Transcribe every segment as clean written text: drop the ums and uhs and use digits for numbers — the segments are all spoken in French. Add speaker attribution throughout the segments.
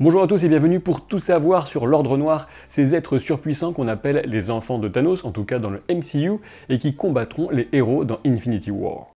Speaker 1: Bonjour à tous et bienvenue pour tout savoir sur l'Ordre Noir, ces êtres surpuissants qu'on appelle les enfants de Thanos, en tout cas dans le MCU, et qui combattront les héros dans Infinity War.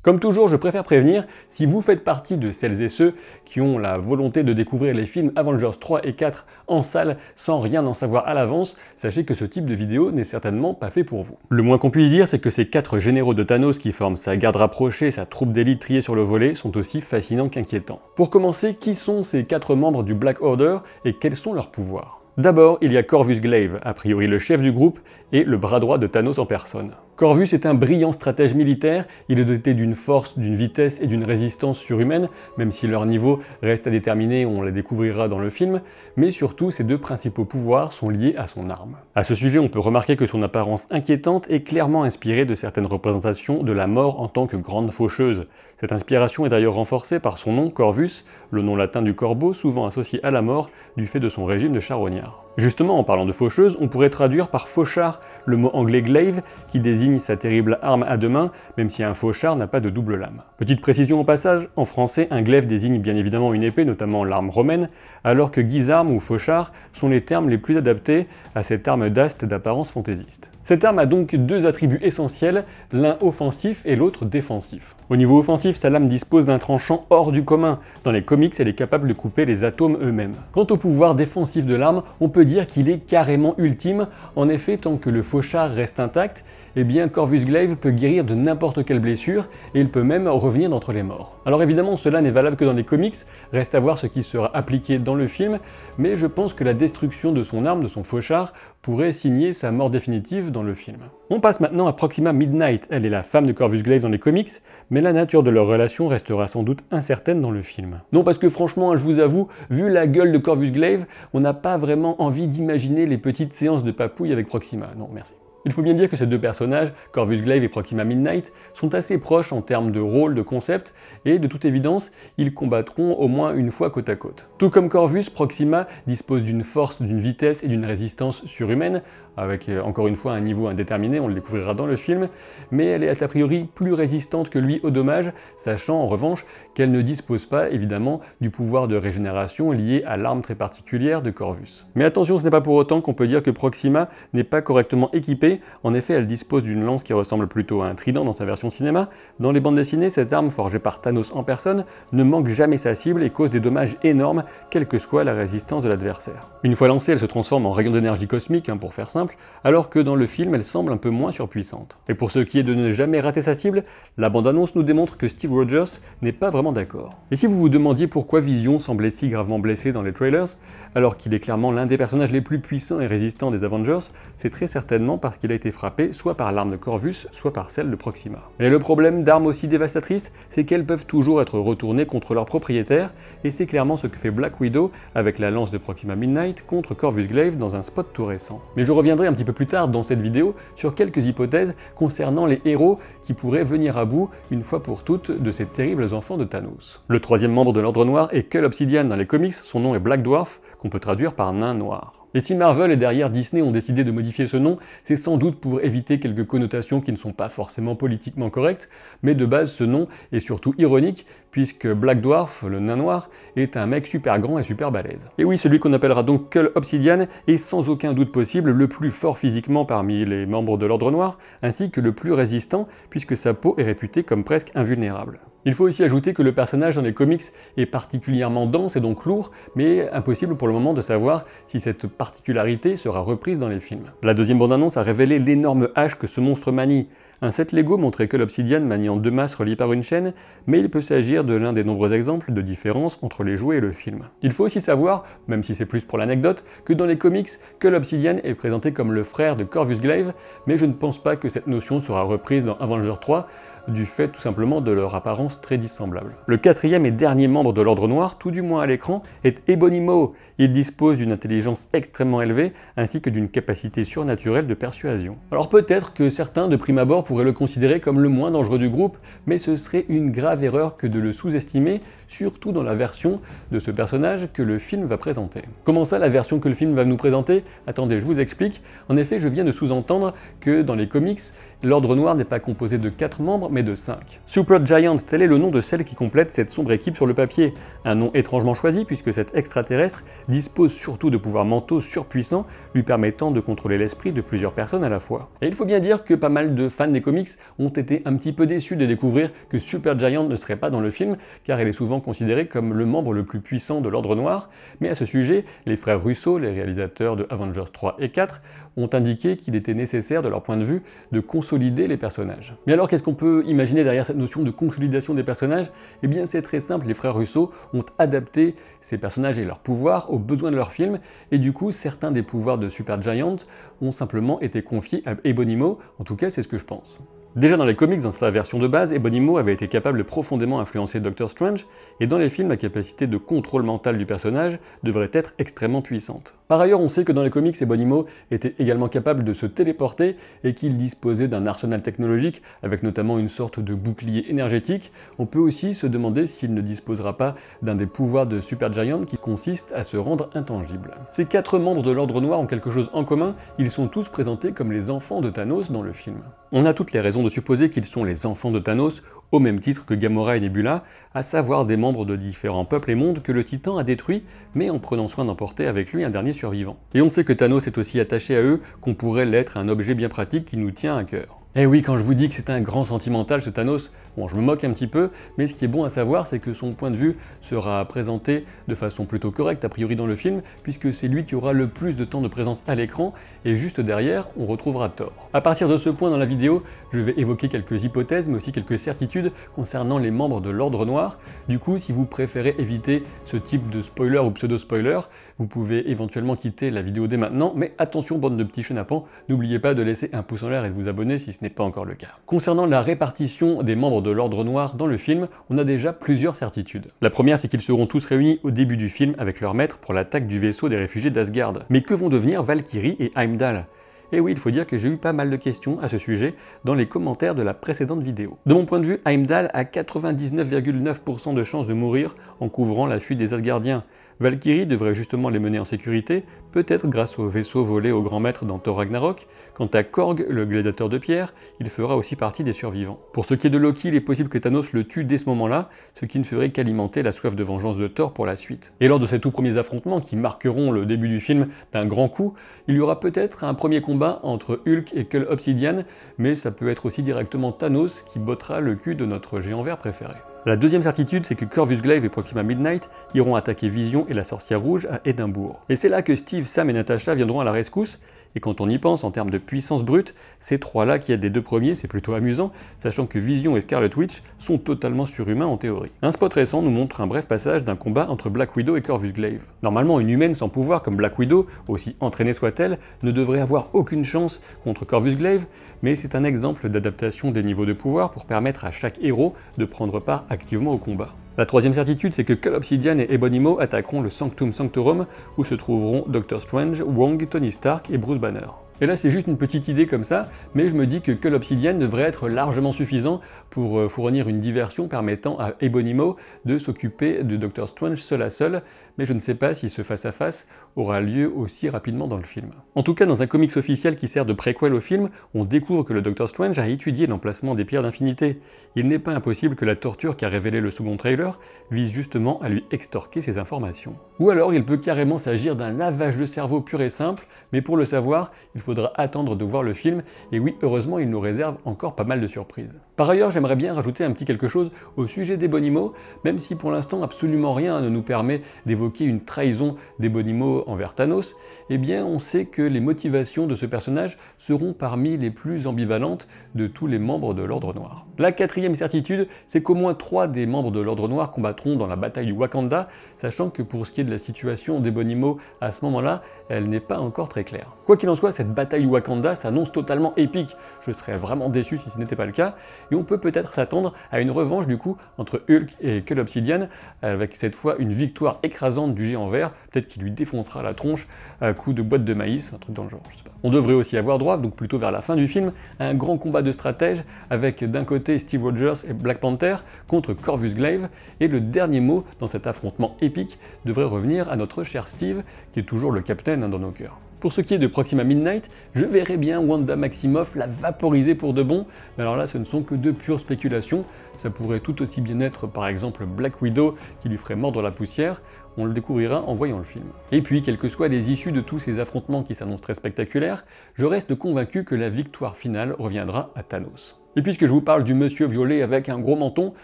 Speaker 1: Comme toujours, je préfère prévenir, si vous faites partie de celles et ceux qui ont la volonté de découvrir les films Avengers 3 et 4 en salle sans rien en savoir à l'avance, sachez que ce type de vidéo n'est certainement pas fait pour vous. Le moins qu'on puisse dire, c'est que ces 4 généraux de Thanos qui forment sa garde rapprochée, sa troupe d'élite triée sur le volet, sont aussi fascinants qu'inquiétants. Pour commencer, qui sont ces 4 membres du Black Order et quels sont leurs pouvoirs? D'abord, il y a Corvus Glaive, a priori le chef du groupe et le bras droit de Thanos en personne. Corvus est un brillant stratège militaire, il est doté d'une force, d'une vitesse et d'une résistance surhumaine, même si leur niveau reste à déterminer, on les découvrira dans le film, mais surtout ses deux principaux pouvoirs sont liés à son arme. À ce sujet, on peut remarquer que son apparence inquiétante est clairement inspirée de certaines représentations de la mort en tant que grande faucheuse. Cette inspiration est d'ailleurs renforcée par son nom, Corvus, le nom latin du corbeau, souvent associé à la mort du fait de son régime de charognard. Justement, en parlant de faucheuse, on pourrait traduire par fauchard le mot anglais glaive qui désigne sa terrible arme à deux mains, même si un fauchard n'a pas de double lame. Petite précision au passage, en français, un glaive désigne bien évidemment une épée, notamment l'arme romaine, alors que guisarme ou fauchard sont les termes les plus adaptés à cette arme d'ast d'apparence fantaisiste. Cette arme a donc deux attributs essentiels, l'un offensif et l'autre défensif. Au niveau offensif, sa lame dispose d'un tranchant hors du commun. Dans les comics, elle est capable de couper les atomes eux-mêmes. Quant au pouvoir défensif de l'arme, on peut dire qu'il est carrément ultime. En effet, tant que le fauchard reste intact, eh bien Corvus Glaive peut guérir de n'importe quelle blessure et il peut même revenir d'entre les morts. Alors évidemment, cela n'est valable que dans les comics, reste à voir ce qui sera appliqué dans le film, mais je pense que la destruction de son arme, de son fauchard, pourrait signer sa mort définitive dans le film. On passe maintenant à Proxima Midnight. Elle est la femme de Corvus Glaive dans les comics, mais la nature de leur relation restera sans doute incertaine dans le film. Non, parce que franchement, je vous avoue, vu la gueule de Corvus Glaive, on n'a pas vraiment envie d'imaginer les petites séances de papouille avec Proxima. Non, merci. Il faut bien dire que ces deux personnages, Corvus Glaive et Proxima Midnight, sont assez proches en termes de rôle, de concept, et de toute évidence, ils combattront au moins une fois côte à côte. Tout comme Corvus, Proxima dispose d'une force, d'une vitesse et d'une résistance surhumaine, avec encore une fois un niveau indéterminé, on le découvrira dans le film, mais elle est a priori plus résistante que lui aux dommages, sachant en revanche qu'elle ne dispose pas évidemment du pouvoir de régénération lié à l'arme très particulière de Corvus. Mais attention, ce n'est pas pour autant qu'on peut dire que Proxima n'est pas correctement équipée. En effet, elle dispose d'une lance qui ressemble plutôt à un trident dans sa version cinéma. Dans les bandes dessinées, cette arme forgée par Thanos en personne ne manque jamais sa cible et cause des dommages énormes, quelle que soit la résistance de l'adversaire. Une fois lancée, elle se transforme en rayon d'énergie cosmique, pour faire simple, alors que dans le film, elle semble un peu moins surpuissante. Et pour ce qui est de ne jamais rater sa cible, la bande-annonce nous démontre que Steve Rogers n'est pas vraiment d'accord. Et si vous vous demandiez pourquoi Vision semblait si gravement blessé dans les trailers, alors qu'il est clairement l'un des personnages les plus puissants et résistants des Avengers, c'est très certainement parce qu'il a été frappé soit par l'arme de Corvus, soit par celle de Proxima. Et le problème d'armes aussi dévastatrices, c'est qu'elles peuvent toujours être retournées contre leur propriétaire, et c'est clairement ce que fait Black Widow avec la lance de Proxima Midnight contre Corvus Glaive dans un spot tout récent. Mais je reviendrai un petit peu plus tard dans cette vidéo sur quelques hypothèses concernant les héros qui pourraient venir à bout, une fois pour toutes, de ces terribles enfants de Thanos. Le troisième membre de l'Ordre Noir est Cull Obsidian dans les comics, son nom est Black Dwarf, qu'on peut traduire par nain noir. Et si Marvel et derrière Disney ont décidé de modifier ce nom, c'est sans doute pour éviter quelques connotations qui ne sont pas forcément politiquement correctes, mais de base ce nom est surtout ironique, puisque Black Dwarf, le nain noir, est un mec super grand et super balèze. Et oui, celui qu'on appellera donc Cull Obsidian est sans aucun doute possible le plus fort physiquement parmi les membres de l'Ordre Noir, ainsi que le plus résistant, puisque sa peau est réputée comme presque invulnérable. Il faut aussi ajouter que le personnage dans les comics est particulièrement dense et donc lourd, mais impossible pour le moment de savoir si cette particularité sera reprise dans les films. La deuxième bande-annonce a révélé l'énorme hache que ce monstre manie. Un set Lego montrait que l'Obsidian maniant deux masses reliées par une chaîne, mais il peut s'agir de l'un des nombreux exemples de différence entre les jouets et le film. Il faut aussi savoir, même si c'est plus pour l'anecdote, que dans les comics, que l'Obsidian est présenté comme le frère de Corvus Glaive, mais je ne pense pas que cette notion sera reprise dans Avengers 3, du fait tout simplement de leur apparence très dissemblable. Le quatrième et dernier membre de l'Ordre Noir, tout du moins à l'écran, est Ebony Maw. Il dispose d'une intelligence extrêmement élevée, ainsi que d'une capacité surnaturelle de persuasion. Alors peut-être que certains de prime abord pourraient le considérer comme le moins dangereux du groupe, mais ce serait une grave erreur que de le sous-estimer, surtout dans la version de ce personnage que le film va présenter. Comment ça, la version que le film va nous présenter? Attendez, je vous explique. En effet, je viens de sous-entendre que dans les comics, l'Ordre Noir n'est pas composé de 4 membres, mais de 5. Supergiant, tel est le nom de celle qui complète cette sombre équipe sur le papier. Un nom étrangement choisi puisque cet extraterrestre dispose surtout de pouvoirs mentaux surpuissants, lui permettant de contrôler l'esprit de plusieurs personnes à la fois. Et il faut bien dire que pas mal de fans des comics ont été un petit peu déçus de découvrir que Supergiant ne serait pas dans le film, car elle est souvent considérée comme le membre le plus puissant de l'Ordre Noir, mais à ce sujet, les frères Russo, les réalisateurs de Avengers 3 et 4, ont indiqué qu'il était nécessaire, de leur point de vue, de consolider les personnages. Mais alors, qu'est-ce qu'on peut imaginer derrière cette notion de consolidation des personnages? Eh bien, c'est très simple, les frères Russo ont adapté ces personnages et leurs pouvoirs aux besoins de leur film, et du coup, certains des pouvoirs de Supergiant ont simplement été confiés à Ebonimo, en tout cas, c'est ce que je pense. Déjà dans les comics, dans sa version de base, Ebonimo avait été capable de profondément influencer Doctor Strange, et dans les films, la capacité de contrôle mental du personnage devrait être extrêmement puissante. Par ailleurs, on sait que dans les comics, Ebonimo était également capable de se téléporter et qu'il disposait d'un arsenal technologique, avec notamment une sorte de bouclier énergétique. On peut aussi se demander s'il ne disposera pas d'un des pouvoirs de Supergiant qui consiste à se rendre intangible. Ces 4 membres de l'Ordre Noir ont quelque chose en commun, ils sont tous présentés comme les enfants de Thanos dans le film. On a toutes les raisons de supposer qu'ils sont les enfants de Thanos, au même titre que Gamora et Nebula, à savoir des membres de différents peuples et mondes que le Titan a détruits, mais en prenant soin d'emporter avec lui un dernier survivant. Et on sait que Thanos est aussi attaché à eux, qu'on pourrait l'être un objet bien pratique qui nous tient à cœur. Et oui, quand je vous dis que c'est un grand sentimental ce Thanos, bon, je me moque un petit peu, mais ce qui est bon à savoir, c'est que son point de vue sera présenté de façon plutôt correcte a priori dans le film, puisque c'est lui qui aura le plus de temps de présence à l'écran, et juste derrière, on retrouvera Thor. À partir de ce point dans la vidéo, je vais évoquer quelques hypothèses, mais aussi quelques certitudes concernant les membres de l'Ordre Noir. Du coup, si vous préférez éviter ce type de spoiler ou pseudo-spoiler, vous pouvez éventuellement quitter la vidéo dès maintenant, mais attention bande de petits chenapans, n'oubliez pas de laisser un pouce en l'air et de vous abonner si ce n'est pas encore le cas. Concernant la répartition des membres de l'Ordre Noir dans le film, on a déjà plusieurs certitudes. La première, c'est qu'ils seront tous réunis au début du film avec leur maître pour l'attaque du vaisseau des réfugiés d'Asgard. Mais que vont devenir Valkyrie et Heimdall? Et oui, il faut dire que j'ai eu pas mal de questions à ce sujet dans les commentaires de la précédente vidéo. De mon point de vue, Heimdall a 99,9% de chances de mourir en couvrant la fuite des Asgardiens. Valkyrie devrait justement les mener en sécurité, peut-être grâce au vaisseau volé au grand maître dans Thor Ragnarok. Quant à Korg, le gladiateur de pierre, il fera aussi partie des survivants. Pour ce qui est de Loki, il est possible que Thanos le tue dès ce moment-là, ce qui ne ferait qu'alimenter la soif de vengeance de Thor pour la suite. Et lors de ces tout premiers affrontements qui marqueront le début du film d'un grand coup, il y aura peut-être un premier combat entre Hulk et Cull Obsidian, mais ça peut être aussi directement Thanos qui bottera le cul de notre géant vert préféré. La deuxième certitude, c'est que Corvus Glaive et Proxima Midnight iront attaquer Vision et la Sorcière Rouge à Édimbourg. Et c'est là que Steve, Sam et Natasha viendront à la rescousse, et quand on y pense en termes de puissance brute, ces trois-là qui aident les deux premiers, c'est plutôt amusant, sachant que Vision et Scarlet Witch sont totalement surhumains en théorie. Un spot récent nous montre un bref passage d'un combat entre Black Widow et Corvus Glaive. Normalement, une humaine sans pouvoir comme Black Widow, aussi entraînée soit-elle, ne devrait avoir aucune chance contre Corvus Glaive, mais c'est un exemple d'adaptation des niveaux de pouvoir pour permettre à chaque héros de prendre part activement au combat. La troisième certitude, c'est que Cull Obsidian et Ebonimo attaqueront le Sanctum Sanctorum, où se trouveront Doctor Strange, Wong, Tony Stark et Bruce Banner. Et là, c'est juste une petite idée comme ça, mais je me dis que Cull Obsidian devrait être largement suffisant pour fournir une diversion permettant à Ebonimo de s'occuper de Doctor Strange seul à seul, mais je ne sais pas si ce face-à-face aura lieu aussi rapidement dans le film. En tout cas, dans un comics officiel qui sert de préquel au film, on découvre que le Doctor Strange a étudié l'emplacement des pierres d'infinité. Il n'est pas impossible que la torture qu'a révélé le second trailer vise justement à lui extorquer ces informations. Ou alors il peut carrément s'agir d'un lavage de cerveau pur et simple, mais pour le savoir, il faudra attendre de voir le film, et oui, heureusement, il nous réserve encore pas mal de surprises. Par ailleurs, j'aimerais bien rajouter un petit quelque chose au sujet d'Ebonimo, même si pour l'instant absolument rien ne nous permet d'évoquer une trahison d'Ebonimo envers Thanos, eh bien on sait que les motivations de ce personnage seront parmi les plus ambivalentes de tous les membres de l'Ordre Noir. La quatrième certitude, c'est qu'au moins 3 des membres de l'Ordre Noir combattront dans la bataille du Wakanda, sachant que pour ce qui est de la situation d'Ebonimo à ce moment-là, elle n'est pas encore très claire. Quoi qu'il en soit, cette bataille du Wakanda s'annonce totalement épique. Je serais vraiment déçu si ce n'était pas le cas, et on peut peut-être s'attendre à une revanche du coup entre Hulk et Cull Obsidian, avec cette fois une victoire écrasante du géant vert, peut-être qu'il lui défoncera la tronche à coups de boîte de maïs, un truc dans le genre, je sais pas. On devrait aussi avoir droit, donc plutôt vers la fin du film, à un grand combat de stratège avec d'un côté Steve Rogers et Black Panther contre Corvus Glaive, et le dernier mot dans cet affrontement épique devrait revenir à notre cher Steve, qui est toujours le capitaine dans nos cœurs. Pour ce qui est de Proxima Midnight, je verrais bien Wanda Maximoff la vaporiser pour de bon, mais alors là ce ne sont que de pures spéculations, ça pourrait tout aussi bien être par exemple Black Widow qui lui ferait mordre la poussière, on le découvrira en voyant le film. Et puis, quelles que soient les issues de tous ces affrontements qui s'annoncent très spectaculaires, je reste convaincu que la victoire finale reviendra à Thanos. Et puisque je vous parle du monsieur violet avec un gros menton,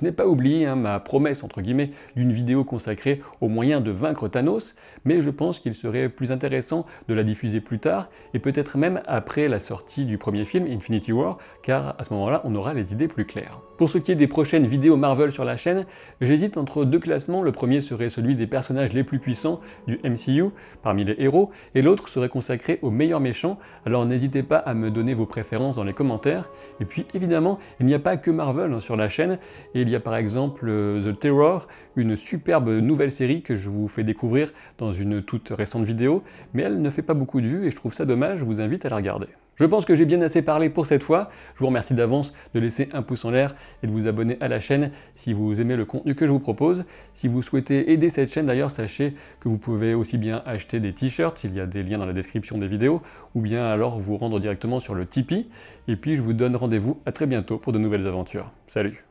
Speaker 1: je n'ai pas oublié ma promesse, entre guillemets, d'une vidéo consacrée aux moyens de vaincre Thanos, mais je pense qu'il serait plus intéressant de la diffuser plus tard, et peut-être même après la sortie du premier film, Infinity War, car à ce moment-là, on aura les idées plus claires. Pour ce qui est des prochaines vidéos Marvel sur la chaîne, j'hésite entre deux classements. Le premier serait celui des personnages les plus puissants du MCU, parmi les héros, et l'autre serait consacré aux meilleurs méchants, alors n'hésitez pas à me donner vos préférences dans les commentaires. Et puis évidemment, il n'y a pas que Marvel sur la chaîne, et il y a par exemple The Terror, une superbe nouvelle série que je vous fais découvrir dans une toute récente vidéo, mais elle ne fait pas beaucoup de vues et je trouve ça dommage, je vous invite à la regarder. Je pense que j'ai bien assez parlé pour cette fois, je vous remercie d'avance de laisser un pouce en l'air et de vous abonner à la chaîne si vous aimez le contenu que je vous propose. Si vous souhaitez aider cette chaîne d'ailleurs, sachez que vous pouvez aussi bien acheter des t-shirts, il y a des liens dans la description des vidéos, ou bien alors vous rendre directement sur le Tipeee. Et puis je vous donne rendez-vous à très bientôt pour de nouvelles aventures. Salut!